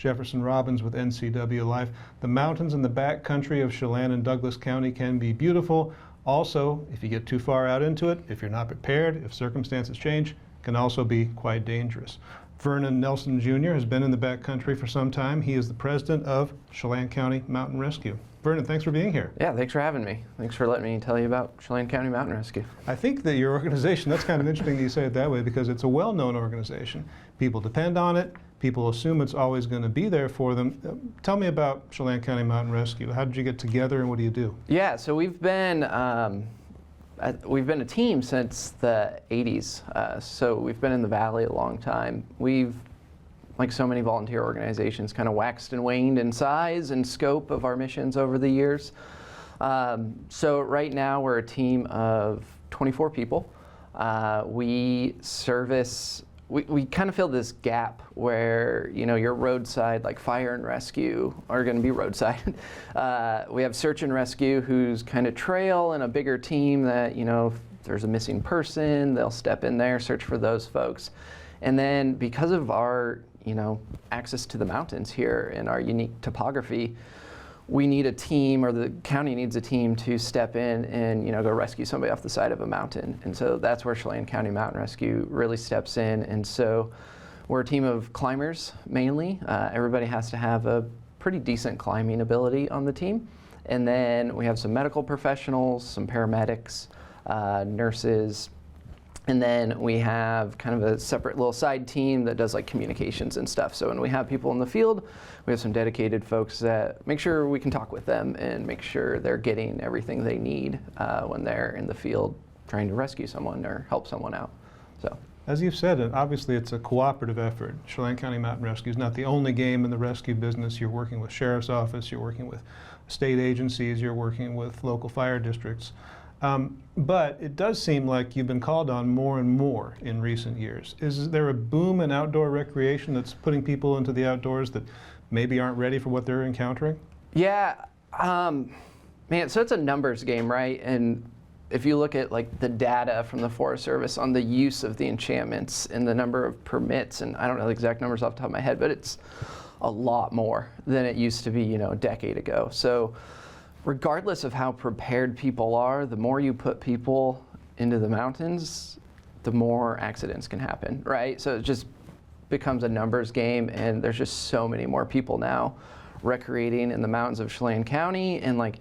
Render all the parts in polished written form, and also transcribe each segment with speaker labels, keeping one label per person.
Speaker 1: Jefferson Robbins with NCWLIFE. The mountains in the backcountry of Chelan and Douglas County can be beautiful. Also, if you get too far out into it, if you're not prepared, if circumstances change, can also be quite dangerous. Vernon Nelson Jr. has been in the backcountry for some time. He is the president of Chelan County Mountain Rescue. Vernon, thanks for being here.
Speaker 2: Yeah, thanks for having me. Thanks for letting me tell you about Chelan County Mountain Rescue.
Speaker 1: I think that your organization, that's kind of interesting that you say it that way, because it's a well-known organization. People depend on it. People assume it's always going to be there for them. Tell me about Chelan County Mountain Rescue. How did you get together and what do you do?
Speaker 2: Yeah, so we've been a team since the 80s. So we've been in the Valley a long time. We've, like so many volunteer organizations, kind of waxed and waned in size and scope of our missions over the years. So right now we're a team of 24 people. We kind of fill this gap where, you know, your roadside, like fire and rescue, are going to be roadside. We have search and rescue, who's kind of trail, and a bigger team that, you know, if there's a missing person, they'll step in there, search for those folks. And then because of our, you know, access to the mountains here and our unique topography, we need a team, or the county needs a team to step in and, you know, go rescue somebody off the side of a mountain. And so that's where Chelan County Mountain Rescue really steps in. And so we're a team of climbers mainly. Everybody has to have a pretty decent climbing ability on the team. And then we have some medical professionals, some paramedics, nurses. And then we have kind of a separate little side team that does like communications and stuff. So when we have people in the field, we have some dedicated folks that make sure we can talk with them and make sure they're getting everything they need when they're in the field trying to rescue someone or help someone out. So,
Speaker 1: as you've said, obviously it's a cooperative effort. Chelan County Mountain Rescue is not the only game in the rescue business. You're working with sheriff's office, you're working with state agencies, you're working with local fire districts. But it does seem like you've been called on more and more in recent years. Is there a boom in outdoor recreation that's putting people into the outdoors that maybe aren't ready for what they're encountering?
Speaker 2: Yeah, man, so it's a numbers game, right? And if you look at like the data from the Forest Service on the use of the enchantments and the number of permits, and I don't know the exact numbers off the top of my head, but it's a lot more than it used to be, you know, a decade ago. So regardless of how prepared people are, the more you put people into the mountains, the more accidents can happen, right? So it just becomes a numbers game, and there's just so many more people now recreating in the mountains of Chelan County and like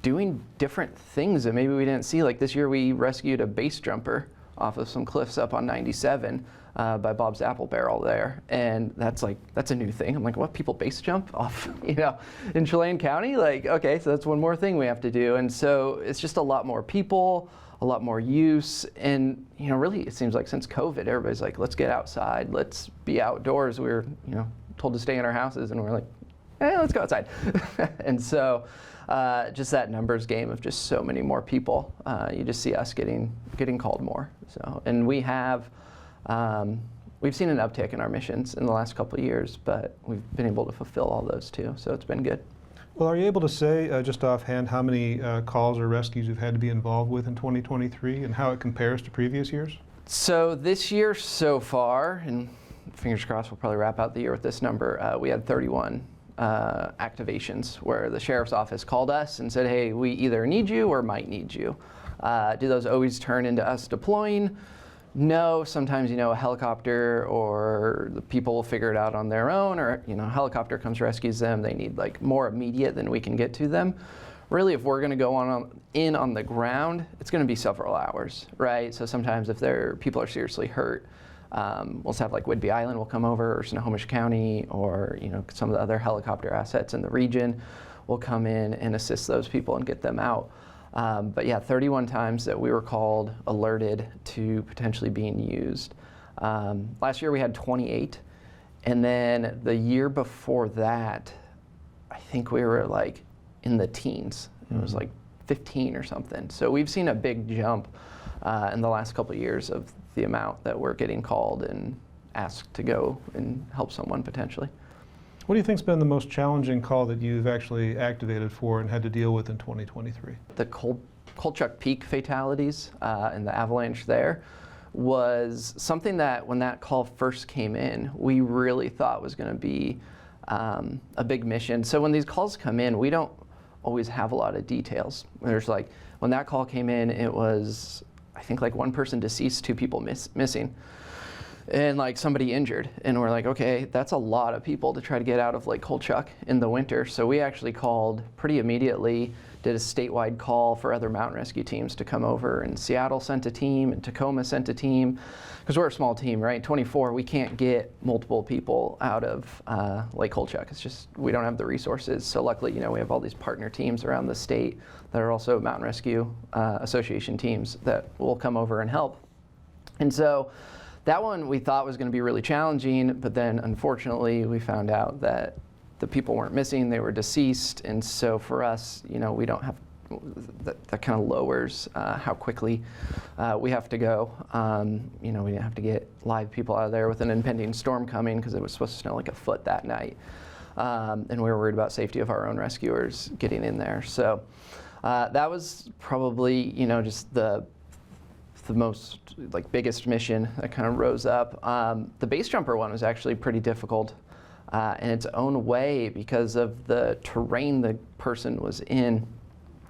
Speaker 2: doing different things that maybe we didn't see. Like this year we rescued a base jumper off of some cliffs up on 97 by Bob's Apple Barrel there, and that's a new thing. I'm like, what, people base jump off, you know, in Chelan County? Like, okay, so that's one more thing we have to do. And so it's just a lot more people, a lot more use, and, you know, really it seems like since COVID, everybody's like, let's get outside, let's be outdoors. We were, you know, told to stay in our houses, and we're like, let's go outside. And so just that numbers game of just so many more people, you just see us getting called more. So, and we have, we've seen an uptick in our missions in the last couple of years, but we've been able to fulfill all those too, so it's been good.
Speaker 1: Well, are you able to say just offhand how many calls or rescues you've had to be involved with in 2023 and how it compares to previous years?
Speaker 2: So this year so far, and fingers crossed we'll probably wrap out the year with this number, we had 31 activations where the sheriff's office called us and said, hey, we either need you or might need you. Do those always turn into us deploying? No, sometimes, you know, a helicopter or the people will figure it out on their own, or, you know, a helicopter comes, rescues them. They need like more immediate than we can get to them. Really, if we're going to go in on the ground, it's going to be several hours, right? So sometimes if people are seriously hurt, we'll just have like Whidbey Island will come over, or Snohomish County, or, you know, some of the other helicopter assets in the region will come in and assist those people and get them out. But yeah, 31 times that we were called, alerted to potentially being used. Last year we had 28, and then the year before that, I think we were like in the teens. It was like 15 or something. So we've seen a big jump in the last couple of years of the amount that we're getting called and asked to go and help someone potentially.
Speaker 1: What do you think's been the most challenging call that you've actually activated for and had to deal with in 2023?
Speaker 2: The Kolchak Peak fatalities and the avalanche there was something that when that call first came in, we really thought was going to be a big mission. So when these calls come in, we don't always have a lot of details. There's like, when that call came in, it was, I think like one person deceased, 2 people missing, and like somebody injured. And we're like, okay, that's a lot of people to try to get out of Lake Kolchak in the winter. So we actually called pretty immediately, did a statewide call for other mountain rescue teams to come over, and Seattle sent a team, and Tacoma sent a team, because we're a small team, right? 24, we can't get multiple people out of Lake Kolchak. It's just, we don't have the resources. So luckily, we have all these partner teams around the state that are also Mountain Rescue Association teams that will come over and help. And so that one we thought was going to be really challenging, but then unfortunately we found out that the people weren't missing, they were deceased. And so for us, we don't have, that kind of lowers how quickly we have to go. We didn't have to get live people out of there with an impending storm coming, because it was supposed to snow like a foot that night. And we were worried about safety of our own rescuers getting in there. So that was probably, just the most biggest mission that kind of rose up. The base jumper one was actually pretty difficult in its own way because of the terrain the person was in.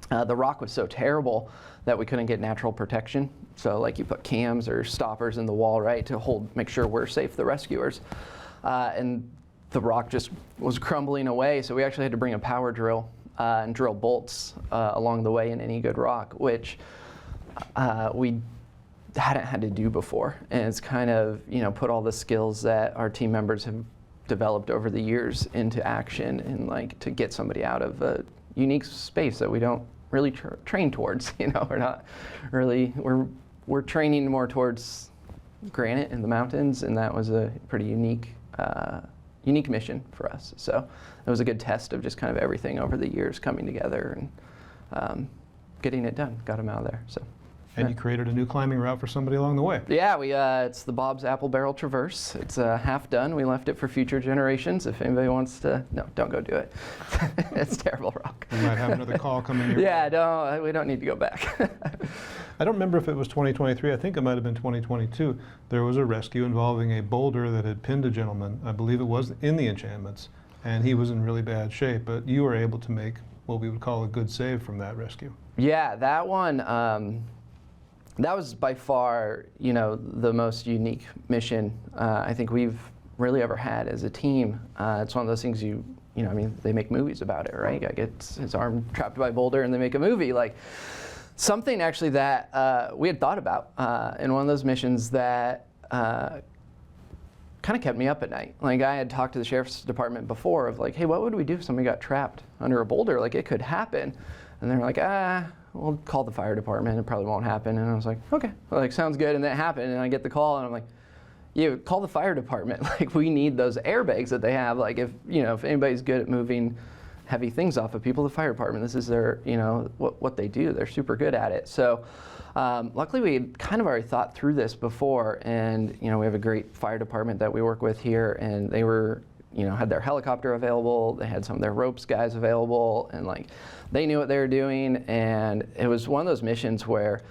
Speaker 2: The rock was so terrible that we couldn't get natural protection. So like you put cams or stoppers in the wall, right, to make sure we're safe, the rescuers. And the rock just was crumbling away. So we actually had to bring a power drill and drill bolts along the way in any good rock, which we hadn't had to do before. And it's kind of, put all the skills that our team members have developed over the years into action, and to get somebody out of a unique space that we don't really train towards. We're not really, we're training more towards granite in the mountains, and that was a pretty unique mission for us. So it was a good test of just kind of everything over the years coming together and getting it done, got them out of there. So.
Speaker 1: And you created a new climbing route for somebody along the way.
Speaker 2: Yeah, it's the Bob's Apple Barrel Traverse. It's half done. We left it for future generations. If anybody wants to, no, don't go do it. It's terrible rock.
Speaker 1: We might have another call coming your way.
Speaker 2: Yeah, we don't need to go back.
Speaker 1: I don't remember if it was 2023. I think it might have been 2022. There was a rescue involving a boulder that had pinned a gentleman. I believe it was in the enchantments, and he was in really bad shape. But you were able to make what we would call a good save from that rescue. Yeah,
Speaker 2: that one. That was by far, the most unique mission I think we've really ever had as a team. It's one of those things they make movies about it, right? Guy gets his arm trapped by a boulder and they make a movie. Something actually that we had thought about in one of those missions that kind of kept me up at night. I had talked to the sheriff's department before of hey, what would we do if somebody got trapped under a boulder? It could happen. And they're like, we'll call the fire department. It probably won't happen. And I was like, okay, sounds good. And that happened. And I get the call, and I'm like, yeah, call the fire department. We need those airbags that they have. If anybody's good at moving heavy things off of people, the fire department, this is their, what they do. They're super good at it. So luckily we had kind of already thought through this before. And, we have a great fire department that we work with here. And they were, had their helicopter available. They had some of their ropes guys available, and they knew what they were doing. And it was one of those missions where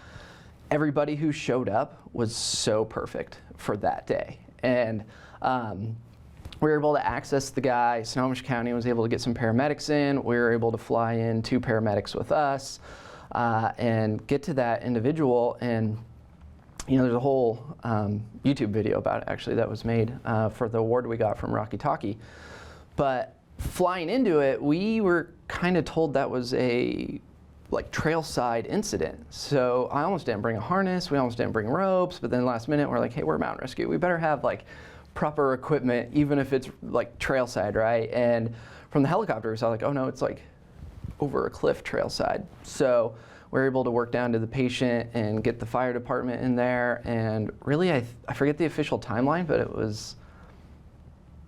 Speaker 2: everybody who showed up was so perfect for that day. And we were able to access the guy. Snohomish County was able to get some paramedics in. We were able to fly in 2 paramedics with us and get to that individual. And there's a whole YouTube video about it, actually, that was made for the award we got from Rocky Talkie. But flying into it, we were kind of told that was a trail side incident. So I almost didn't bring a harness. We almost didn't bring ropes. But then last minute, we're like, hey, we're mountain rescue. We better have proper equipment, even if it's trail side, right? And from the helicopter, we saw oh no, it's over a cliff trail side. So we're able to work down to the patient and get the fire department in there. And really, I forget the official timeline, but it was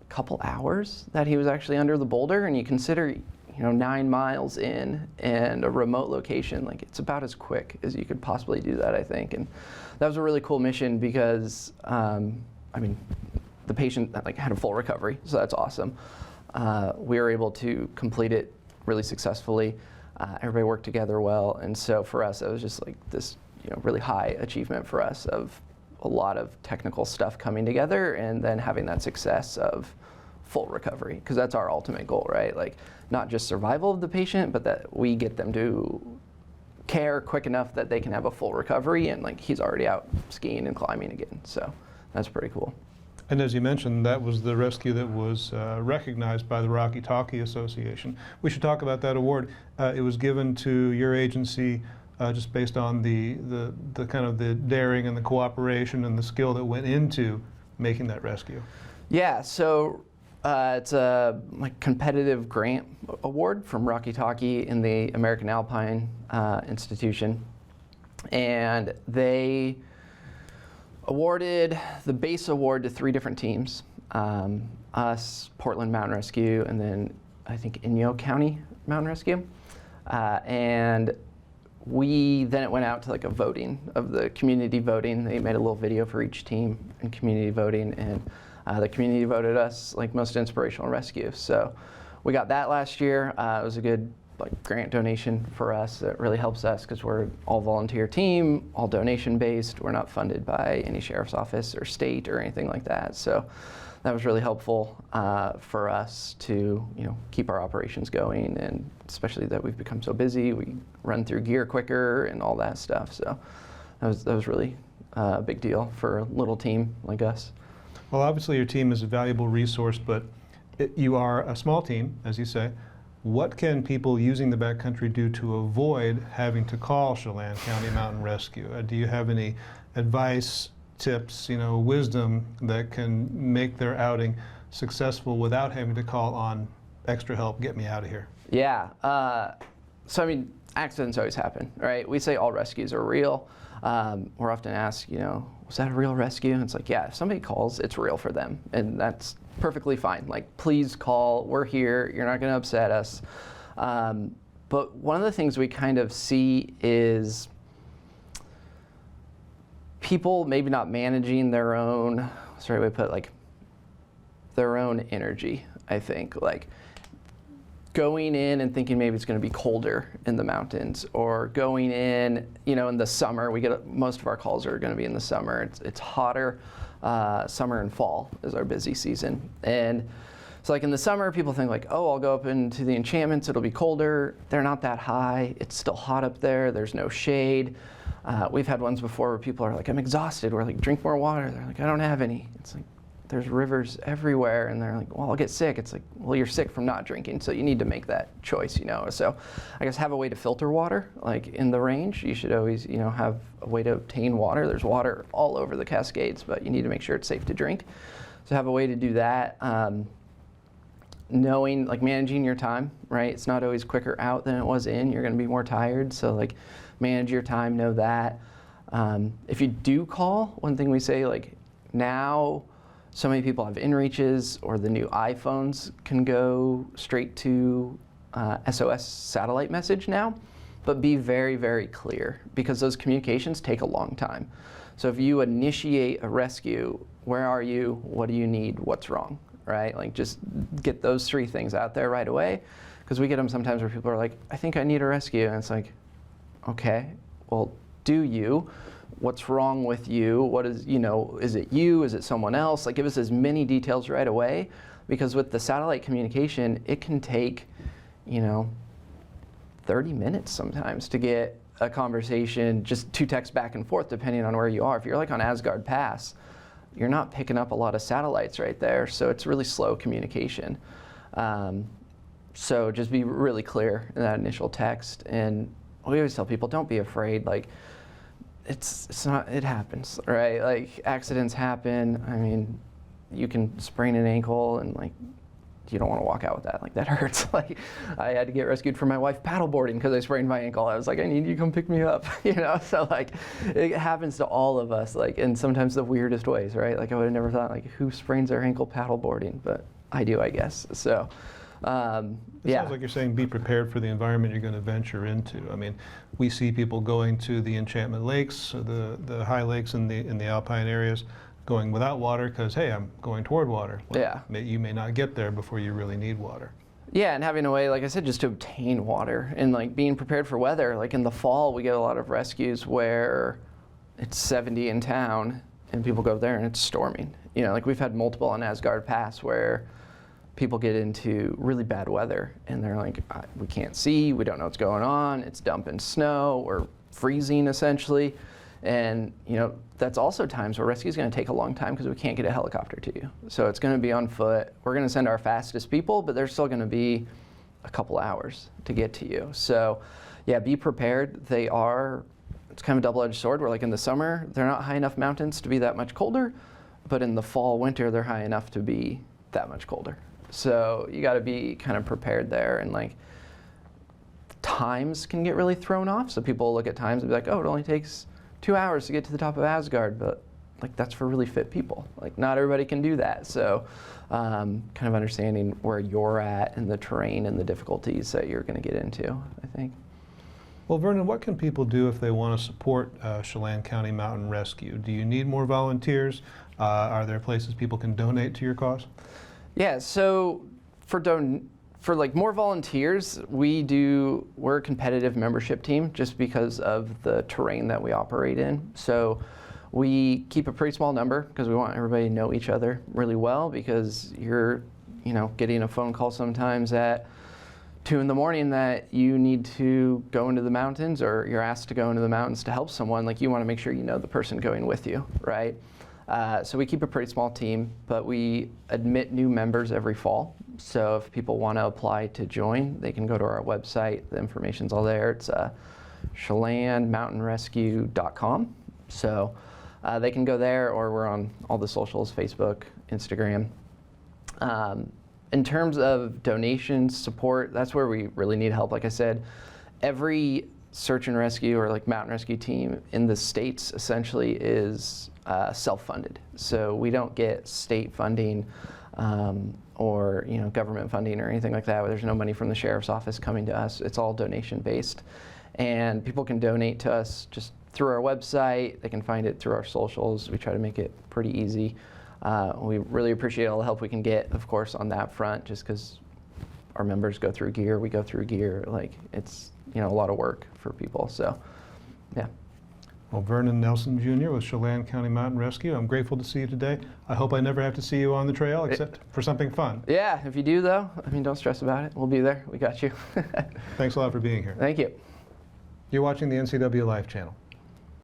Speaker 2: a couple hours that he was actually under the boulder. And you consider, 9 miles in and a remote location, it's about as quick as you could possibly do that, I think. And that was a really cool mission because, the patient had a full recovery, so that's awesome. We were able to complete it really successfully. Everybody worked together well, and so for us, it was just this, really high achievement for us of a lot of technical stuff coming together, and then having that success of full recovery, because that's our ultimate goal, right? Like, not just survival of the patient, but that we get them to care quick enough that they can have a full recovery, and like he's already out skiing and climbing again. So that's pretty cool.
Speaker 1: And as you mentioned, that was the rescue that was recognized by the Rocky Talkie Association. We should talk about that award. It was given to your agency just based on the kind of the daring and the cooperation and the skill that went into making that rescue.
Speaker 2: Yeah, so it's a like competitive grant award from Rocky Talkie in the American Alpine Institution, and they awarded the base award to 3 different teams, us, Portland Mountain Rescue, and then I think Chelan County Mountain Rescue. And then it went out to like a voting of the community voting. They made a little video for each team and community voting, and the community voted us like most inspirational rescue. So we got that last year. It was a good like grant donation for us. It really helps us because we're all volunteer team, all donation based. We're not funded by any sheriff's office or state or anything like that. So that was really helpful for us to keep our operations going, and especially that we've become so busy. We run through gear quicker and all that stuff. So that was really a big deal for a little team like us.
Speaker 1: Well, obviously your team is a valuable resource, but you are a small team, as you say. What can people using the backcountry do to avoid having to call Chelan County Mountain Rescue? Do you have any advice, tips, wisdom that can make their outing successful without having to call on extra help, get me out of here?
Speaker 2: Yeah, so I mean, accidents always happen, right? We say all rescues are real. We're often asked, was that a real rescue? And it's like, yeah, if somebody calls, it's real for them, and that's perfectly fine. Like, please call, we're here, you're not gonna upset us. But one of the things we kind of see is people maybe not managing their own, sorry, we put like their own energy, I think. Like going in and thinking maybe it's gonna be colder in the mountains, or going in, in the summer. Most of our calls are gonna be in the summer. It's hotter. Summer and fall is our busy season. And so like in the summer, people think like, oh, I'll go up into the enchantments, it'll be colder. They're not that high. It's still hot up there. There's no shade. We've had ones before where people are like, I'm exhausted. We're like, drink more water. They're like, I don't have any. It's like, there's rivers everywhere. And they're like, well, I'll get sick. It's like, well, you're sick from not drinking. So you need to make that choice, So I guess have a way to filter water. Like in the range, you should always, have a way to obtain water. There's water all over the Cascades, but you need to make sure it's safe to drink. So have a way to do that. Knowing, like managing your time, right? It's not always quicker out than it was in. You're gonna be more tired. So like manage your time, know that. If you do call, one thing we say, like now, so many people have inReaches, or the new iPhones can go straight to SOS satellite message now, but be very, very clear, because those communications take a long time. So if you initiate a rescue, where are you, what do you need, what's wrong, right? Like just get those 3 things out there right away, because we get them sometimes where people are like, I think I need a rescue, and it's like, okay, well, do you? What's wrong with you? What is, is it you? Is it someone else? Like give us as many details right away, because with the satellite communication, it can take, 30 minutes sometimes to get a conversation, just 2 texts back and forth, depending on where you are. If you're like on Asgard Pass, you're not picking up a lot of satellites right there, so it's really slow communication. So just be really clear in that initial text. And we always tell people, don't be afraid. Like, it's not, it happens, right? Like accidents happen. I mean, you can sprain an ankle and like, you don't want to walk out with that. Like that hurts. Like I had to get rescued from my wife paddleboarding because I sprained my ankle. I was like, I need you to come pick me up, So like, it happens to all of us, like in sometimes the weirdest ways, right? Like I would have never thought like who sprains their ankle paddleboarding, but I do, I guess. So.
Speaker 1: It sounds like you're saying be prepared for the environment you're going to venture into. I mean, we see people going to the enchantment lakes, the high lakes in the alpine areas, going without water because, hey, I'm going toward water. Well,
Speaker 2: yeah.
Speaker 1: You may not get there before you really need water.
Speaker 2: Yeah, and having a way, like I said, just to obtain water and like being prepared for weather. Like in the fall, we get a lot of rescues where it's 70 in town and people go there and it's storming. Like we've had multiple on Asgard Pass where people get into really bad weather and they're like, we can't see, we don't know what's going on, it's dumping snow or freezing essentially. And that's also times where rescue is going to take a long time because we can't get a helicopter to you. So it's going to be on foot. We're going to send our fastest people, but they're still going to be a couple hours to get to you. So yeah, be prepared. It's kind of a double-edged sword where like in the summer, they're not high enough mountains to be that much colder, but in the fall, winter, they're high enough to be that much colder. So you got to be kind of prepared there, and like times can get really thrown off. So people look at times and be like, oh, it only takes 2 hours to get to the top of Asgard, but like that's for really fit people. Like not everybody can do that. So kind of understanding where you're at and the terrain and the difficulties that you're going to get into, I think.
Speaker 1: Well, Vernon, what can people do if they want to support Chelan County Mountain Rescue? Do you need more volunteers? Are there places people can donate to your cause?
Speaker 2: Yeah, so for like more volunteers, we're a competitive membership team just because of the terrain that we operate in. So we keep a pretty small number because we want everybody to know each other really well, because you're, getting a phone call sometimes at 2 in the morning that you need to go into the mountains, or you're asked to go into the mountains to help someone. Like you want to make sure you know the person going with you, right? So we keep a pretty small team, but we admit new members every fall. So if people want to apply to join, they can go to our website. The information's all there. It's chelanmountainrescue.com. So they can go there, or we're on all the socials, Facebook, Instagram. In terms of donations, support, that's where we really need help. Like I said, every search and rescue or like mountain rescue team in the States essentially is self-funded. So we don't get state funding or government funding or anything like that. There's no money from the sheriff's office coming to us. It's all donation based. And people can donate to us just through our website. They can find it through our socials. We try to make it pretty easy. We really appreciate all the help we can get, of course, on that front, just because our members go through gear, we go through gear. Like it's a lot of work for people. So, yeah.
Speaker 1: Well, Vernon Nelson Jr. with Chelan County Mountain Rescue. I'm grateful to see you today. I hope I never have to see you on the trail except for something fun.
Speaker 2: Yeah, if you do though, don't stress about it. We'll be there. We got you.
Speaker 1: Thanks a lot for being here.
Speaker 2: Thank you.
Speaker 1: You're watching the NCWLIFE channel.